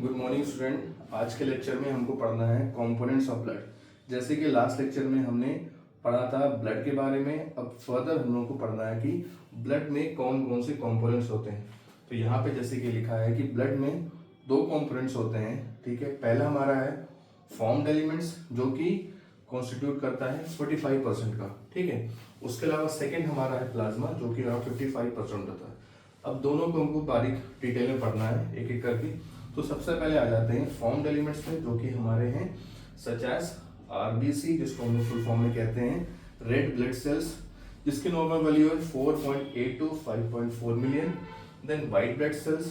Good morning student. आज के lecture में हमको पढ़ना है कंपोनेंट्स ऑफ ब्लड। जैसे कि लास्ट लेक्चर में हमने पढ़ा था ब्लड के बारे में, अब फर्दर हम लोग को पढ़ना है कि ब्लड में कौन कौन से कंपोनेंट्स होते हैं। तो यहाँ पे जैसे कि लिखा है कि ब्लड में दो कंपोनेंट्स होते हैं, ठीक है। पहला हमारा है फॉर्म्ड एलिमेंट्स जो कि कॉन्स्टिट्यूट करता है 45% का, ठीक है। उसके अलावा सेकेंड हमारा है प्लाज्मा जो कि अराउंड 55% होता है। अब दोनों को हमको बारीक डिटेल में पढ़ना है एक एक करके। तो सबसे पहले आ जाते हैं फॉर्म्ड एलिमेंट्स में जो कि हमारे हैं सच एज आरबीसी, जिसको हम फुल फॉर्म में कहते हैं रेड ब्लड सेल्स, जिसकी नॉर्मल वैल्यू है 4.8 to 5.4 मिलियन। देन वाइट ब्लड सेल्स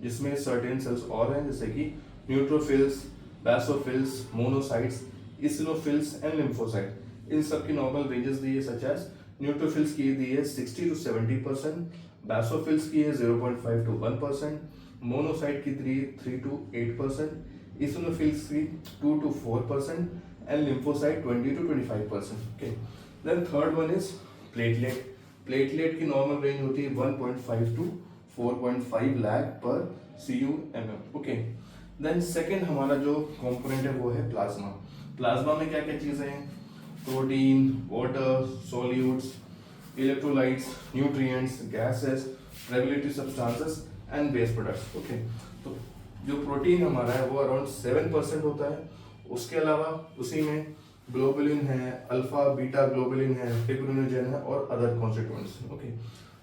जिसमें सर्टेन सेल्स और हैं जैसे कि neutrophils, basophils, monocytes, eosinophils and lymphocyte. इन सब की नॉर्मल रेंजेस दी है सच एज न्यूट्रोफिल्स की दी है 60 to 70%, बैसोफिल्स की है 0.5 to 1%, मोनोसाइट की 3 to 8%, इसिनोफिल्स की 2 to 4% and lymphocyte 20 to 25%। Okay, then third one is platelet. Platelet की नॉर्मल रेंज होती है 1.5 to 4.5 लाख पर CU/mm। ओके, देन सेकेंड हमारा जो कंपोनेंट है वो है प्लाज्मा। प्लाज्मा में क्या क्या चीजें हैं? Protein, water, solutes, electrolytes, nutrients, gases, regulatory substances and waste products. Okay, तो जो प्रोटीन हमारा है वो अराउंड 7% होता है। उसके अलावा उसी में ग्लोबुलिन है, अल्फा बीटा ग्लोबुलिन है, फिब्रिनोजन है और अदर कॉन्स्टिट्यूएंट्स। ओके,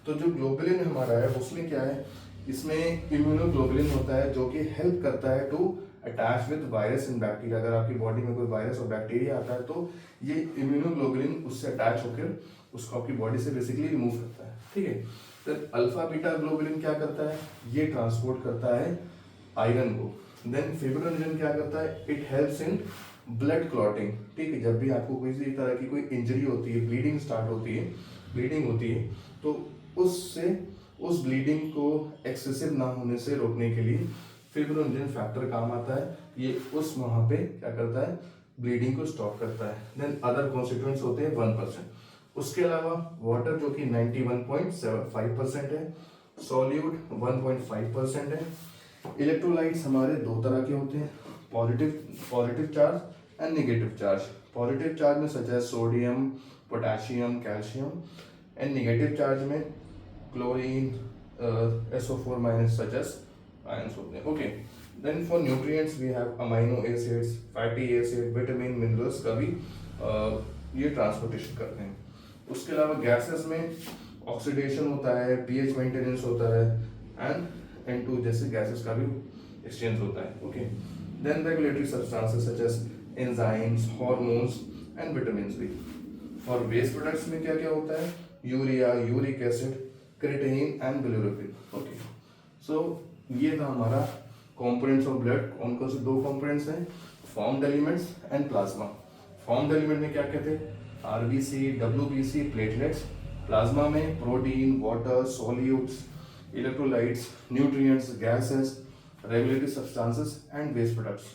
तो जो ग्लोबुलिन हमारा है उसमें क्या है, इसमें इम्यूनोग्लोबुलिन होता है जो कि हेल्प करता है to attach with virus and bacteria. अगर आपकी बॉडी में कोई वायरस और बैक्टीरिया आता है तो ये इम्यूनोग्लोबुलिन उससे अटैच होकर उसको आपकी बॉडी से बेसिकली रिमूव करता है, ठीक है। तो अल्फा बीटा ग्लोबुलिन क्या करता है, ये ट्रांसपोर्ट करता है आयरन को। देन फिब्रिनोजन क्या करता है, it helps in blood clotting, ठीक है। जब भी आपको किसी तरह की कोई इंजरी होती है, ब्लीडिंग स्टार्ट होती है, ब्लीडिंग होती है, तो उससे उस ब्लीडिंग को एक्सेसिव ना होने से रोकने के लिए फिब्रिनोजन फैक्टर काम आता है। ये उस वहां पे क्या करता है, ब्लीडिंग को स्टॉप करता है। देन अदर कॉन्स्टिट्यूएंट्स होते हैं 1%। उसके अलावा वाटर जो कि 91.75% है, सॉल्यूट 1.5% है। इलेक्ट्रोलाइट्स हमारे दो तरह के होते हैं, positive charge and negative charge. Positive charge में सच है sodium, potassium, calcium, and negative charge में chlorine, SO4 minus such as ions होते हैं। Okay, then for nutrients we have amino acids, fatty acid, vitamin, minerals का भी ये transportation करते हैं। उसके अलावा गैसेस में ऑक्सीडेशन होता है, pH मेंटेनेंस होता है एंड N2 जैसे गैसेस का भी एक्सचेंज होता है। Okay, then regulatory substances such as enzymes, hormones and vitamins भी। फॉर वेस्ट प्रोडक्ट्स में क्या क्या होता है, urea, uric acid, creatinine and bilirubin. Okay, so ये था हमारा कंपोनेंट्स ऑफ ब्लड। कौन कौन से दो कंपोनेंट्स हैं, formed elements and plasma. Formed element में क्या कहते हैं, RBC, WBC, प्लेटलेट्स। प्लाज्मा में protein, water, solutes, electrolytes, nutrients, gases, regulatory substances and waste products.